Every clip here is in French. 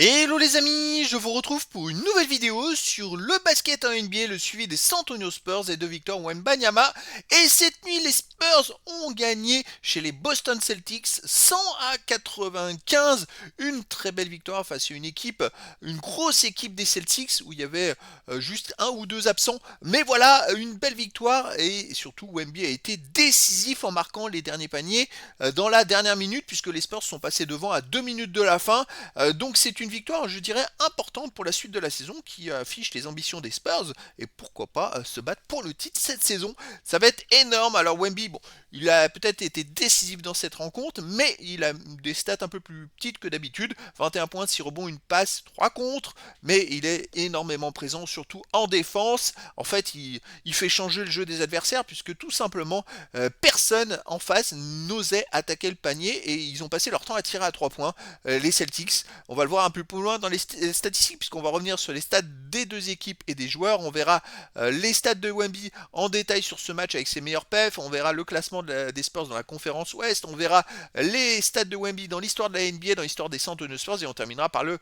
Hello les amis, je vous retrouve pour une nouvelle vidéo sur le basket en NBA, le suivi des San Antonio Spurs et de Victor Wembanyama. Et cette nuit, les Spurs ont gagné chez les Boston Celtics 100 à 95. Une très belle victoire face à une grosse équipe des Celtics où il y avait juste un ou deux absents. Mais voilà, une belle victoire et surtout Wemby a été décisif en marquant les derniers paniers dans la dernière minute puisque les Spurs sont passés devant à 2 minutes de la fin. Donc c'est une victoire, je dirais, importante pour la suite de la saison qui affiche les ambitions des Spurs et pourquoi pas se battre pour le titre cette saison. Ça va être énorme. Alors Wemby, bon, il a peut-être été décisif dans cette rencontre, mais il a des stats un peu plus petites que d'habitude. 21 points, 6 rebonds, une passe, 3 contre, mais il est énormément présent, surtout en défense. En fait, il fait changer le jeu des adversaires puisque tout simplement, personne en face n'osait attaquer le panier et ils ont passé leur temps à tirer à 3 points. Les Celtics, on va le voir un peu plus loin dans les statistiques puisqu'on va revenir sur les stats des deux équipes et des joueurs. On verra les stats de Wemby en détail sur ce match avec ses meilleurs perfs. On verra le classement des Spurs dans la conférence Ouest. On verra les stats de Wemby dans l'histoire de la NBA, dans l'histoire des San Antonio Spurs et on terminera par le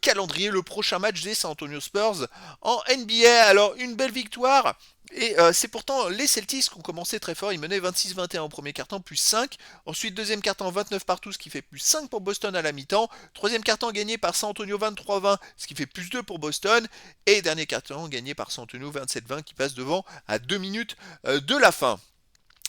calendrier, le prochain match des San Antonio Spurs en NBA. Alors une belle victoire. Et c'est pourtant les Celtics qui ont commencé très fort. Ils menaient 26-21 au premier quart-temps, plus 5. Ensuite, deuxième quart-temps, 29 partout, ce qui fait plus 5 pour Boston à la mi-temps. Troisième quart-temps gagné par San Antonio 23-20, ce qui fait plus 2 pour Boston. Et dernier quart-temps gagné par San Antonio 27-20, qui passe devant à 2 minutes de la fin.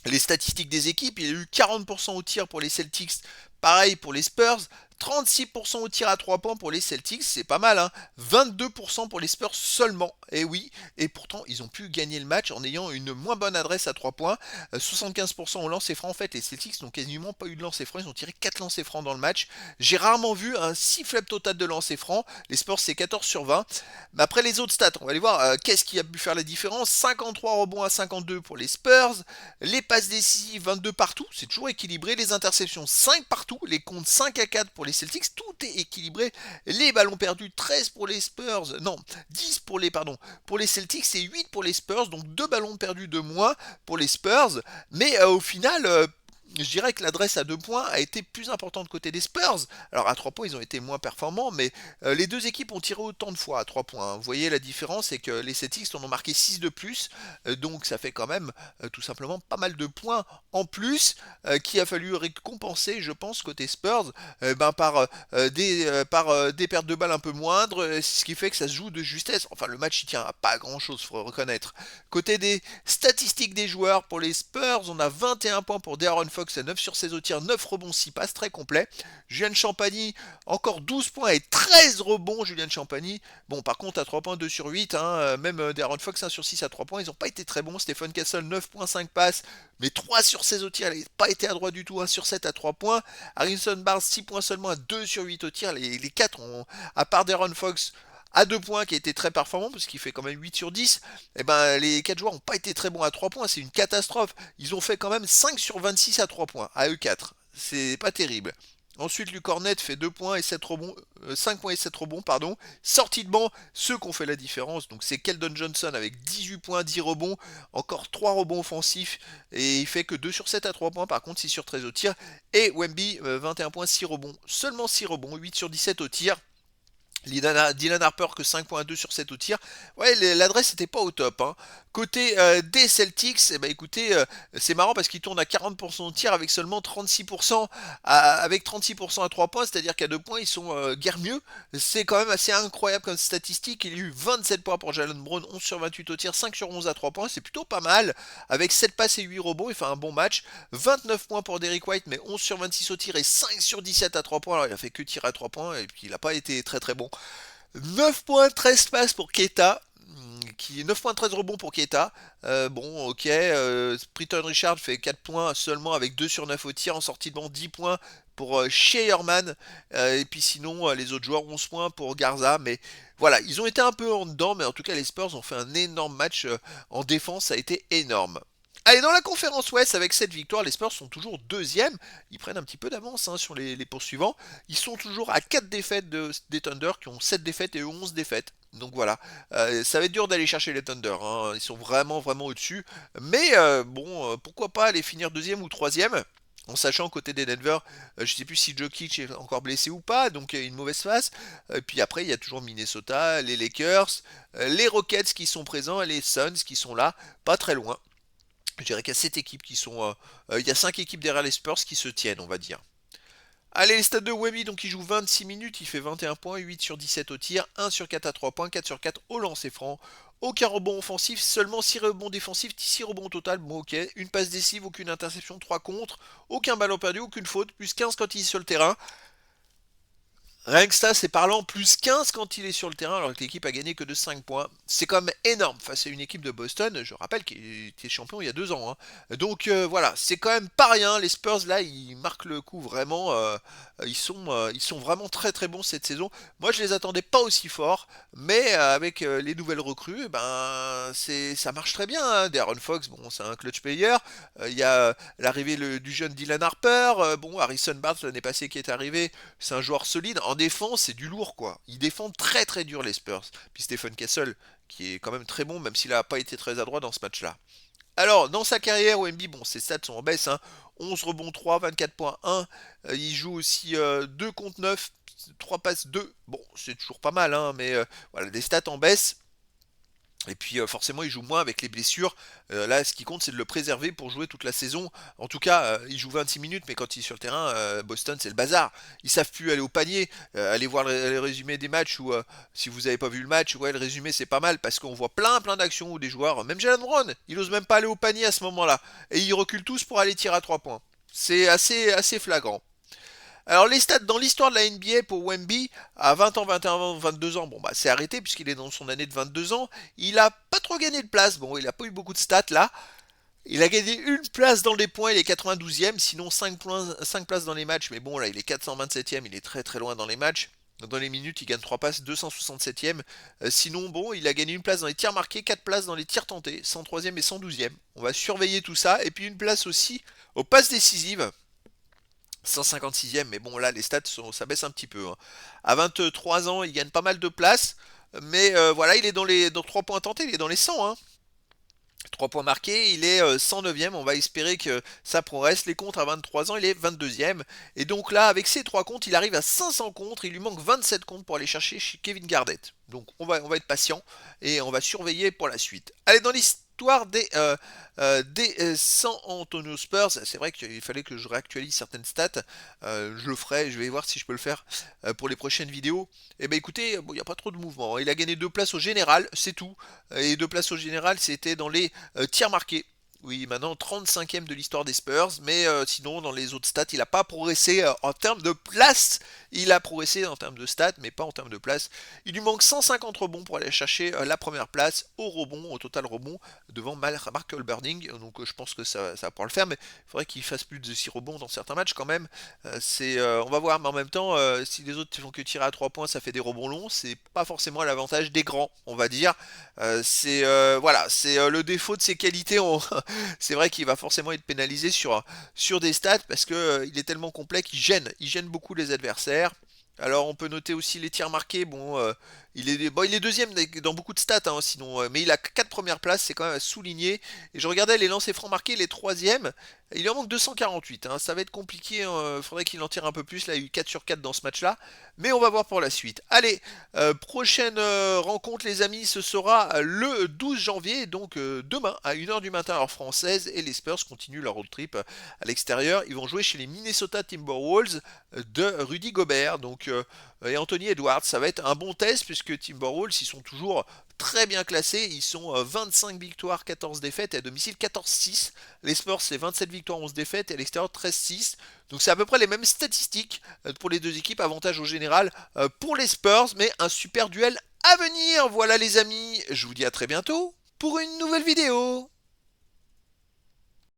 Les statistiques des équipes, il y a eu 40% au tir pour les Celtics, pareil pour les Spurs, 36% au tir à 3 points pour les Celtics, c'est pas mal, hein. 22% pour les Spurs seulement, et oui, et pourtant ils ont pu gagner le match en ayant une moins bonne adresse à 3 points, 75% au lancer franc, en fait les Celtics n'ont quasiment pas eu de lancer franc, ils ont tiré 4 lancers francs dans le match, j'ai rarement vu un si faible total de lancers francs, les Spurs c'est 14 sur 20, mais après les autres stats, on va aller voir qu'est-ce qui a pu faire la différence, 53 rebonds à 52 pour les Spurs, les passes décisives 22 partout, c'est toujours équilibré, les interceptions 5 partout, les comptes 5 à 4 pour les Celtics, tout est équilibré, les ballons perdus 13 pour les Spurs, non, 10 pour les Celtics et 8 pour les Spurs, donc 2 ballons perdus de moins pour les Spurs, mais au final, je dirais que l'adresse à 2 points a été plus importante côté des Spurs. Alors à 3 points, ils ont été moins performants, mais les deux équipes ont tiré autant de fois à 3 points. Vous voyez la différence, c'est que les Celtics en ont marqué 6 de plus, donc ça fait quand même tout simplement pas mal de points en plus qu'il a fallu récompenser, je pense, côté Spurs, par des pertes de balles un peu moindres, ce qui fait que ça se joue de justesse. Enfin, le match il tient à pas grand chose, faut reconnaître. Côté des statistiques des joueurs, pour les Spurs, on a 21 points pour De'Aaron Fox, 9 sur 16 au tir, 9 rebonds, 6 passes, très complet. Julien Champagny, encore 12 points et 13 rebonds, Julien Champagny. Bon, par contre, à 3 points, 2 sur 8, hein, même De'Aaron Fox, 1 sur 6 à 3 points, ils n'ont pas été très bons. Stephen Castle, 9,5 passes, mais 3 sur 16 au tir, il n'a pas été à droite du tout, 1 sur 7 à 3 points. Harrison Barnes, 6 points seulement à 2 sur 8 au tir, les 4 ont, à part De'Aaron Fox, à 2 points qui a été très performant parce qu'il fait quand même 8 sur 10, et ben les 4 joueurs n'ont pas été très bons à 3 points, c'est une catastrophe. Ils ont fait quand même 5 sur 26 à 3 points, à eux 4. C'est pas terrible. Ensuite, Luc Cornet fait 2 points et 7 rebonds, 5 points et 7 rebonds, pardon. Sortie de banc, ceux qui ont fait la différence, donc c'est Keldon Johnson avec 18 points, 10 rebonds, encore 3 rebonds offensifs, et il fait que 2 sur 7 à 3 points, par contre 6 sur 13 au tir. Et Wemby, 21 points, 6 rebonds, seulement 6 rebonds, 8 sur 17 au tir. Dylan Harper que 5.2 sur 7 au tir. Ouais, l'adresse n'était pas au top, hein. Côté des Celtics, eh ben, écoutez, c'est marrant parce qu'ils tournent à 40% au tir avec seulement 36% avec 36% à 3 points, c'est-à-dire qu'à 2 points, ils sont guère mieux. C'est quand même assez incroyable comme statistique. Il y a eu 27 points pour Jalen Brown, 11 sur 28 au tir, 5 sur 11 à 3 points, c'est plutôt pas mal. Avec 7 passes et 8 rebonds, il fait un bon match. 29 points pour Derrick White, mais 11 sur 26 au tir et 5 sur 17 à 3 points. Alors il a fait que tirer à 3 points et puis il n'a pas été très très bon. 9 points, 13 passes pour Keita. 9 points, 13 rebonds pour Keita. Bon, ok. Britton Richard fait 4 points seulement avec 2 sur 9 au tir. En sortie de banc, 10 points pour Shearman. Et puis sinon, les autres joueurs, 11 points pour Garza. Mais voilà, ils ont été un peu en dedans. Mais en tout cas, les Spurs ont fait un énorme match en défense. Ça a été énorme. Allez, dans la conférence Ouest, avec cette victoire, les Spurs sont toujours deuxième. Ils prennent un petit peu d'avance hein, sur les poursuivants. Ils sont toujours à 4 défaites des Thunder qui ont 7 défaites et 11 défaites. Donc voilà, ça va être dur d'aller chercher les Thunder. Hein. Ils sont vraiment vraiment au-dessus. Mais bon, pourquoi pas aller finir deuxième ou troisième. En sachant côté des Denver, je sais plus si Jokic est encore blessé ou pas, donc une mauvaise phase. Et puis après, il y a toujours Minnesota, les Lakers, les Rockets qui sont présents et les Suns qui sont là, pas très loin. Je dirais qu'il y a 7 équipes qui sont. Il y a 5 équipes derrière les Spurs qui se tiennent, on va dire. Allez, les stats de Wemby, donc il joue 26 minutes, il fait 21 points, 8 sur 17 au tir, 1 sur 4 à 3 points, 4 sur 4 au lancer franc. Aucun rebond offensif, seulement 6 rebonds défensifs, 6 rebonds au total, bon ok. Une passe décisive, aucune interception, 3 contre, aucun ballon perdu, aucune faute, plus 15 quand il est sur le terrain. Rien que ça, c'est parlant, plus 15 quand il est sur le terrain, alors que l'équipe a gagné que de 5 points. C'est quand même énorme face à une équipe de Boston, je rappelle qu'il était champion il y a 2 ans. Donc voilà, c'est quand même pas rien. Les Spurs, là, ils marquent le coup vraiment. Ils sont vraiment très très bons cette saison. Moi, je les attendais pas aussi forts, mais avec les nouvelles recrues, ben, ça marche très bien. De'Aaron Fox, bon, c'est un clutch player. Il y a l'arrivée du jeune Dylan Harper. Bon, Harrison Barnes l'année passée qui est arrivé, c'est un joueur solide. En défense, c'est du lourd, quoi. Ils défendent très très dur les Spurs. Puis Stephen Castle, qui est quand même très bon, même s'il n'a pas été très adroit dans ce match-là. Alors, dans sa carrière, OMB, bon, ses stats sont en baisse. 11 rebonds 3, 24.1. Il joue aussi 2 contre 9, 3 passes 2. Bon, c'est toujours pas mal, mais voilà, des stats en baisse. Et puis forcément il joue moins avec les blessures. Là ce qui compte c'est de le préserver pour jouer toute la saison. En tout cas il joue 26 minutes mais quand il est sur le terrain, Boston c'est le bazar. Ils savent plus aller au panier. Allez voir les résumés des matchs ou si vous n'avez pas vu le match, ouais le résumé c'est pas mal parce qu'on voit plein d'actions où des joueurs, même Jalen Brown, il ose même pas aller au panier à ce moment-là. Et ils reculent tous pour aller tirer à 3 points. C'est assez flagrant. Alors les stats dans l'histoire de la NBA pour Wemby, à 20 ans, 21 ans, 22 ans, bon bah c'est arrêté puisqu'il est dans son année de 22 ans, il a pas trop gagné de place, bon il a pas eu beaucoup de stats là, il a gagné une place dans les points, il est 92e, sinon 5 places dans les matchs, mais bon là il est 427e, il est très très loin dans les matchs. Dans les minutes, il gagne 3 passes, 267e. Sinon, bon, il a gagné une place dans les tirs marqués, 4 places dans les tirs tentés, 103e et 112e. On va surveiller tout ça. Et puis une place aussi aux passes décisives. 156e, mais bon là les stats ça baisse un petit peu. À 23 ans, il gagne pas mal de places, mais voilà, il est dans 3 points tentés, il est dans les 100. 3 points marqués, il est 109e, on va espérer que ça progresse. Les contres à 23 ans, il est 22e. Et donc là, avec ces 3 comptes, il arrive à 500 contres, il lui manque 27 comptes pour aller chercher chez Kevin Garnett. Donc on va être patient et on va surveiller pour la suite. Allez, dans l'histoire des 100 Antonio Spurs, c'est vrai qu'il fallait que je réactualise certaines stats. Je le ferai, je vais voir si je peux le faire pour les prochaines vidéos. Et ben écoutez, bon, il n'y a pas trop de mouvement. Il a gagné 2 places au général, c'est tout. Et 2 places au général, c'était dans les tirs marqués. Oui, maintenant 35e de l'histoire des Spurs, mais sinon dans les autres stats, il n'a pas progressé en termes de place. Il a progressé en termes de stats, mais pas en termes de place. Il lui manque 150 rebonds pour aller chercher la première place au rebond, au total rebond, devant Mark Burning. Donc je pense que ça va pouvoir le faire, mais il faudrait qu'il fasse plus de 6 rebonds dans certains matchs quand même. On va voir, mais en même temps, si les autres font que tirer à 3 points, ça fait des rebonds longs. C'est pas forcément à l'avantage des grands, on va dire. Voilà, c'est le défaut de ses qualités. C'est vrai qu'il va forcément être pénalisé sur des stats parce que il est tellement complet qu'il gêne beaucoup les adversaires. Alors on peut noter aussi les tirs marqués. Bon, il est deuxième dans beaucoup de stats, sinon, mais il a 4 premières places, c'est quand même à souligner. Et je regardais les lancers francs marqués, les troisièmes, il en manque 248. Ça va être compliqué, il faudrait qu'il en tire un peu plus. Là, il y a eu 4 sur 4 dans ce match-là, mais on va voir pour la suite. Allez, prochaine rencontre, les amis, ce sera le 12 janvier, donc demain à 1h du matin, heure française, et les Spurs continuent leur road trip à l'extérieur. Ils vont jouer chez les Minnesota Timberwolves de Rudy Gobert. Donc et Anthony Edwards, ça va être un bon test puisque Timberwolves, ils sont toujours très bien classés, ils sont 25 victoires, 14 défaites et à domicile 14-6. Les Spurs c'est 27 victoires, 11 défaites et à l'extérieur 13-6. Donc c'est à peu près les mêmes statistiques pour les deux équipes, avantage au général pour les Spurs, mais un super duel à venir. Voilà les amis, je vous dis à très bientôt pour une nouvelle vidéo.